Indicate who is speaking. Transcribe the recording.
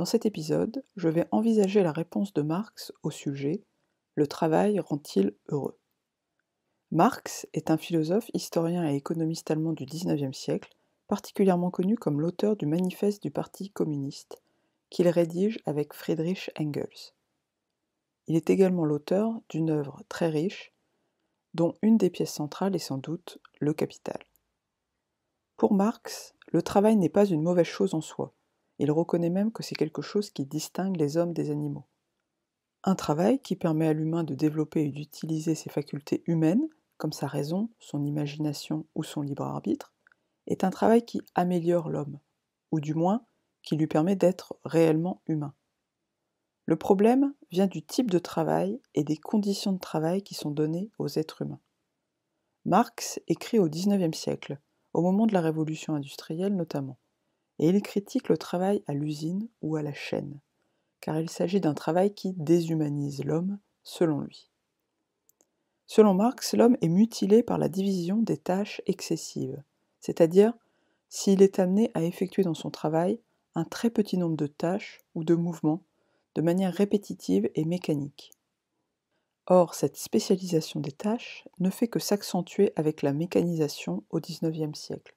Speaker 1: Dans cet épisode, je vais envisager la réponse de Marx au sujet « Le travail rend-il heureux ?» Marx est un philosophe, historien et économiste allemand du XIXe siècle, particulièrement connu comme l'auteur du Manifeste du Parti communiste, qu'il rédige avec Friedrich Engels. Il est également l'auteur d'une œuvre très riche, dont une des pièces centrales est sans doute le Capital. Pour Marx, le travail n'est pas une mauvaise chose en soi. Il reconnaît même que c'est quelque chose qui distingue les hommes des animaux. Un travail qui permet à l'humain de développer et d'utiliser ses facultés humaines, comme sa raison, son imagination ou son libre arbitre, est un travail qui améliore l'homme, ou du moins qui lui permet d'être réellement humain. Le problème vient du type de travail et des conditions de travail qui sont données aux êtres humains. Marx écrit au XIXe siècle, au moment de la révolution industrielle notamment, et il critique le travail à l'usine ou à la chaîne, car il s'agit d'un travail qui déshumanise l'homme, selon lui. Selon Marx, l'homme est mutilé par la division des tâches excessives, c'est-à-dire s'il est amené à effectuer dans son travail un très petit nombre de tâches ou de mouvements de manière répétitive et mécanique. Or, cette spécialisation des tâches ne fait que s'accentuer avec la mécanisation au XIXe siècle.